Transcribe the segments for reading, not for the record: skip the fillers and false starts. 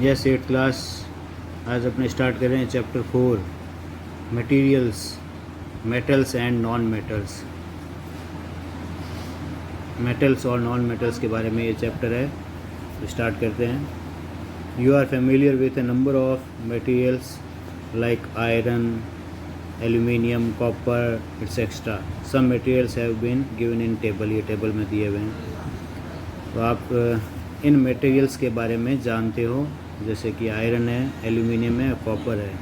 Yes 8th class. आज अपने start कर रहे हैं chapter 4 materials, metals and non metals. Metals और नॉन मेटल्स के बारे में ये चैप्टर है, तो स्टार्ट करते हैं। You are familiar with a number of materials like iron, aluminium, copper etcetera. Some materials have been given in table, ये टेबल में दिए हुए हैं। तो आप इन मटेरियल्स के बारे में जानते हो, जैसे कि आयरन है, एल्यूमिनियम है, कॉपर है।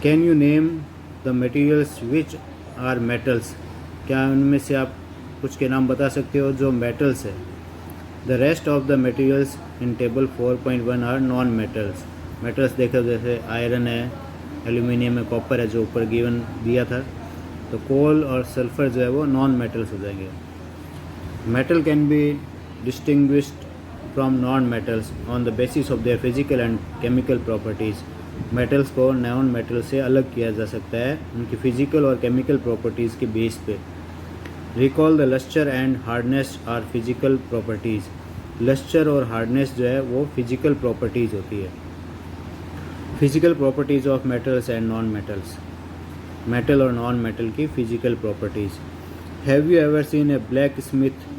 Can you name the materials which are metals? क्या उनमें से आप कुछ के नाम बता सकते हो जो मेटल्स है? The rest of the materials in table 4.1 are non metals. Metals देखो, जैसे आयरन है, एल्यूमिनियम है, कॉपर है, जो ऊपर गिवन दिया था। तो कोल और सल्फर जो है वो नॉन मेटल्स हो जाएंगे। Metal can be distinguished from non-metals on the basis of their physical and chemical properties। Metals को नॉन मेटल से अलग किया जा सकता है उनकी फिजिकल और केमिकल प्रॉपर्टीज़ के बेस पे। Recall the lustre and hardness are physical properties. Lustre और हार्डनेस जो है वो फिजिकल प्रॉपर्टीज़ होती है। Physical properties of metals and non metals, metal और नॉन मेटल की physical properties. Have you ever seen a blacksmith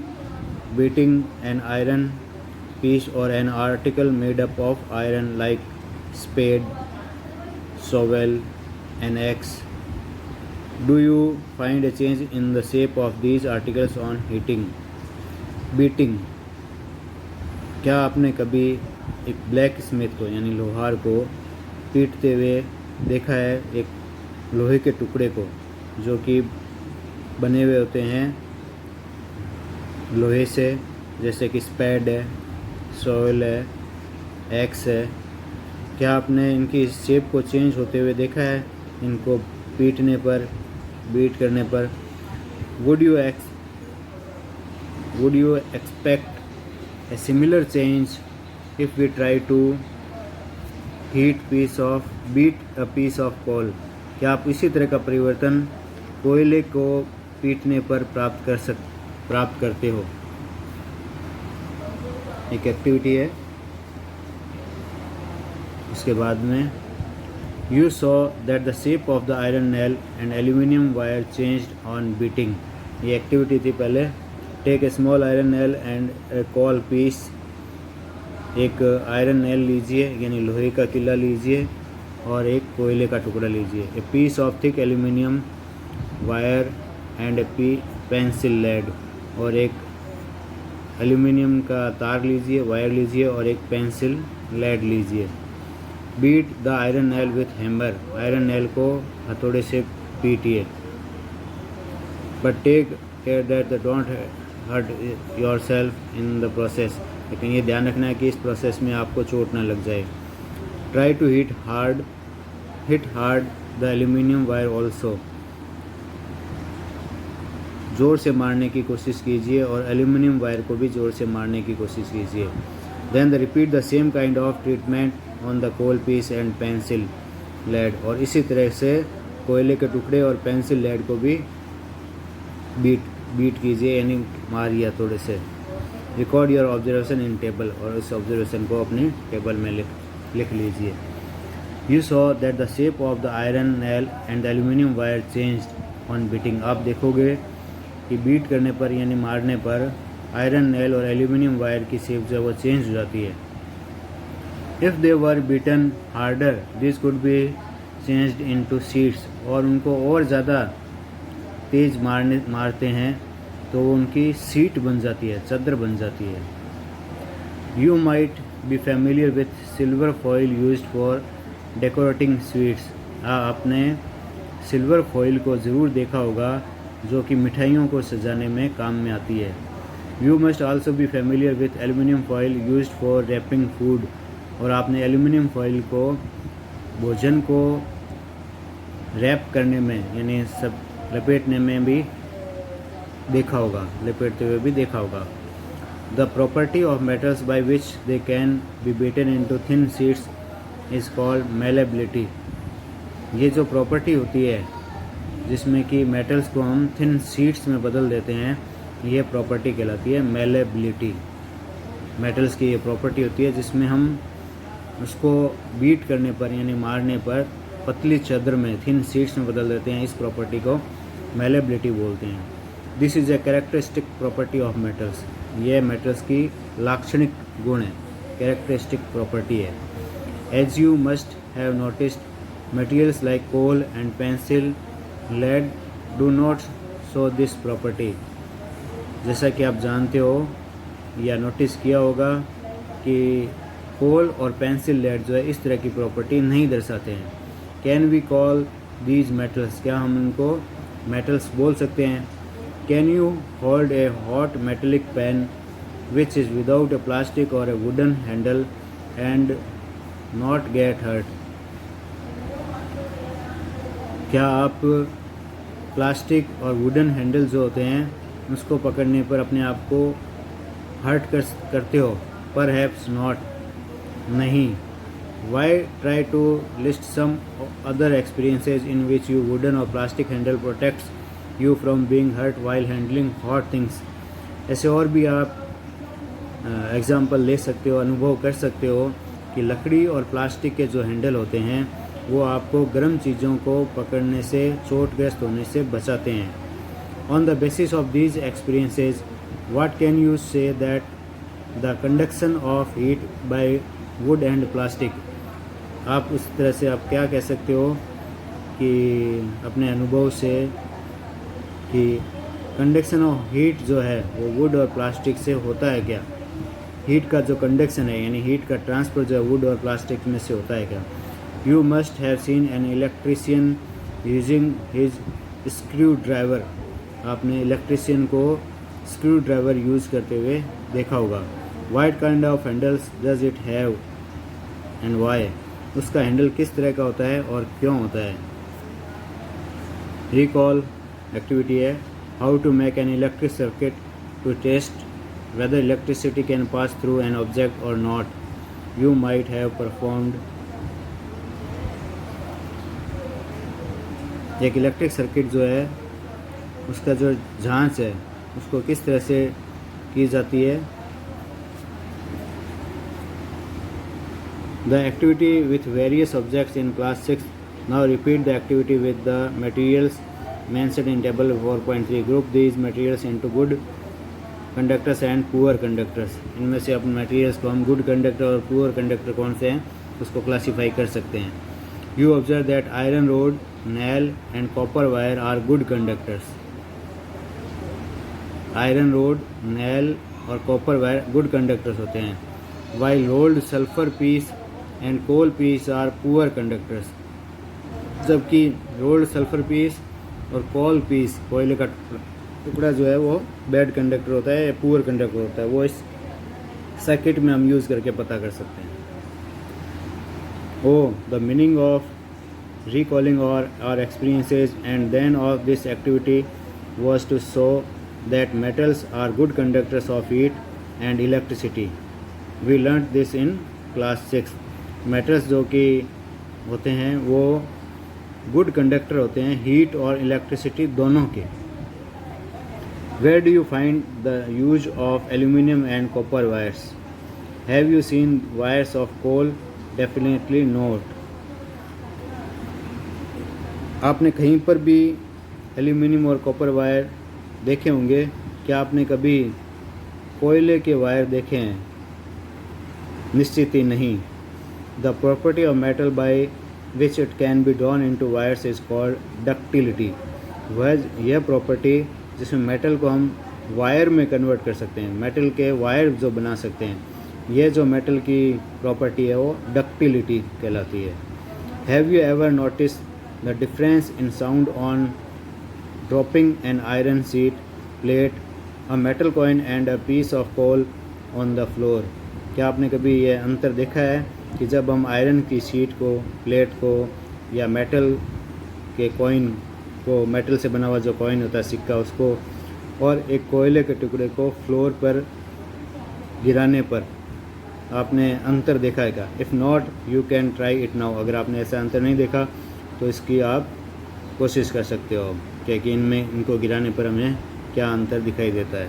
beating an iron piece or an article made up of iron like spade, shovel, an axe? Do you find a change in the shape of these articles on beating? क्या आपने कभी एक black Smith को यानी लोहार को पीटते हुए देखा है? एक लोहे के टुकड़े को जो कि बने हुए होते हैं लोहे से, जैसे कि स्पैड है, सॉइल है, एक्स है। क्या आपने इनकी शेप को चेंज होते हुए देखा है इनको पीटने पर, बीट करने पर? Would you expect a similar change if we try to beat a piece of coal? क्या आप इसी तरह का परिवर्तन कोयले को पीटने पर प्राप्त करते हो? एक एक्टिविटी है। इसके बाद में you saw that the shape of the iron nail and aluminium wire changed on beating. ये एक्टिविटी थी पहले। Take a small iron nail and a coal piece. एक आयरन नेल लीजिए यानी लोहे का किला लीजिए और एक कोयले का टुकड़ा लीजिए। A piece of thick aluminium wire and a pencil lead. और एक एल्यूमिनियम का तार लीजिए, वायर लीजिए और एक पेंसिल लेड लीजिए। Beat the iron nail with hammer. Iron nail को हथौड़े से पीटिए। But take care that don't hurt yourself in the process. लेकिन ये ध्यान रखना है कि इस प्रोसेस में आपको चोट ना लग जाए। Try to hit hard the aluminium wire also. ज़ोर से मारने की कोशिश कीजिए और एल्यूमिनियम वायर को भी ज़ोर से मारने की कोशिश कीजिए। Then repeat the same kind of treatment on the coal piece and pencil lead. और इसी तरह से कोयले के टुकड़े और पेंसिल लेड को भी बीट कीजिए यानी मारिए थोड़े से। Record your observation in table. और उस ऑब्जर्वेशन को अपनी टेबल में लिख लीजिए। You saw that the shape of the iron nail and the aluminium wire changed on beating. आप देखोगे कि बीट करने पर यानी मारने पर आयरन नेल और एल्यूमिनियम वायर की शेप जो है वो चेंज हो जाती है। If they were beaten harder this could be changed into sheets. और उनको और ज़्यादा तेज मारते हैं तो वो उनकी सीट बन जाती है, चादर बन जाती है। You might be familiar with silver foil used for decorating sweets. आपने सिल्वर फॉइल को ज़रूर देखा होगा जो कि मिठाइयों को सजाने में काम में आती है। You must also be familiar with aluminium foil used for wrapping food. और आपने एल्यूमिनियम फॉइल को भोजन को रैप करने में यानी सब लपेटने में भी देखा होगा, लपेटते हुए भी देखा होगा। The property of metals by which they can be beaten into thin sheets is called malleability. ये जो प्रॉपर्टी होती है जिसमें कि मेटल्स को हम थिन शीट्स में बदल देते हैं, ये प्रॉपर्टी कहलाती है मेलेबिलिटी। मेटल्स की ये प्रॉपर्टी होती है जिसमें हम उसको बीट करने पर यानी मारने पर पतली चादर में थिन शीट्स में बदल देते हैं। इस प्रॉपर्टी को मेलेबिलिटी बोलते हैं। This is a characteristic property of metals. ये मेटल्स की लाक्षणिक गुण है, कैरेक्टरिस्टिक प्रॉपर्टी है। As you must have noticed materials like coal and pencil lead do not show this property. जैसा कि आप जानते हो या नोटिस किया होगा कि कोल और पेंसिल लेड जो है इस तरह की प्रॉपर्टी नहीं दर्शाते हैं। Can we call these metals, क्या हम इनको मेटल्स बोल सकते हैं? Can you hold a hot metallic pan which is without a plastic और a wooden handle and not get hurt. क्या आप प्लास्टिक और वुडन हैंडल जो होते हैं उसको पकड़ने पर अपने आप को हर्ट करते हो? परहैप्स नॉट, नहीं। Why try to list some other experiences in which you wooden और plastic handle protects you from being hurt while handling hot things. ऐसे और भी आप एग्जाम्पल ले सकते हो, अनुभव कर सकते हो कि लकड़ी और प्लास्टिक के जो हैंडल होते हैं वो आपको गर्म चीज़ों को पकड़ने से, चोटग्रस्त होने से बचाते हैं। On the basis of these experiences what can you say that the conduction of heat bye would and plastic. आप उस तरह से आप क्या कह सकते हो कि अपने अनुभव से कि कंडक्शन ऑफ हीट जो है वो वुड और प्लास्टिक से होता है क्या? हीट का जो कंडक्शन है यानी हीट का ट्रांसफ़र जो है वुड और प्लास्टिक में से होता है क्या? You must have seen an electrician using his screwdriver. आपने इलेक्ट्रीशियन को स्क्रू ड्राइवर यूज़ करते हुए देखा होगा। What kind of handles does it have and why. उसका हैंडल किस तरह का होता है और क्यों होता है? रिकॉल एक्टिविटी है how to make an electric circuit to test whether electricity can pass through an object or not. You might have performed। एक इलेक्ट्रिक सर्किट जो है उसका जो जांच है उसको किस तरह से की जाती है? The activity with various objects in class 6. Now repeat the activity with the materials mentioned in table 4.3. Group these materials into good conductors and poor conductors. इनमें से अपन मटेरियल्स को हम गुड कंडक्टर और पुअर कंडक्टर कौन से हैं उसको क्लासीफाई कर सकते हैं। You observe that iron rod, nail and copper wire are good conductors. Iron rod, nail और कॉपर वायर गुड कंडक्टर्स होते हैं। While rolled sulphur piece and coal piece are poor conductors. जबकि रोल्ड सल्फर पीस और coal piece, कोयले का टुकड़ा जो है वो बैड कंडक्टर होता है, पुअर कंडक्टर होता है। वो इस सर्किट में हम यूज़ करके पता कर सकते हैं। Oh the meaning of recalling और our experiences and then of this activity was to show that metals are good conductors of heat and electricity. We learn this in class 6। Metals जो कि होते हैं वो गुड कंडक्टर होते हैं heat और electricity दोनों के। Where do you find the use of aluminum and copper wires? Have you seen wires of coal? Definitely not. आपने कहीं पर भी एल्यूमिनियम और कॉपर वायर देखे होंगे। क्या आपने कभी कोयले के वायर देखे हैं? निश्चित ही नहीं। The property of metal by which it can be drawn into wires is called ductility. यह प्रॉपर्टी जिसमें मेटल को हम वायर में कन्वर्ट कर सकते हैं, मेटल के वायर जो बना सकते हैं, ये जो मेटल की प्रॉपर्टी है वो डक्टिलिटी कहलाती है। Have you ever notice the difference in sound on dropping an iron sheet plate, a metal coin and a piece of coal on the floor. क्या आपने कभी ये अंतर देखा है कि जब हम आयरन की शीट को, प्लेट को या मेटल के कॉइन को, मेटल से बना हुआ जो कॉइन होता है, सिक्का, उसको और एक कोयले के टुकड़े को फ्लोर पर गिराने पर आपने अंतर देखा है क्या? If not you can try it now. अगर आपने ऐसा अंतर नहीं देखा तो इसकी आप कोशिश कर सकते हो कि इनमें, इनको गिराने पर हमें क्या अंतर दिखाई देता है।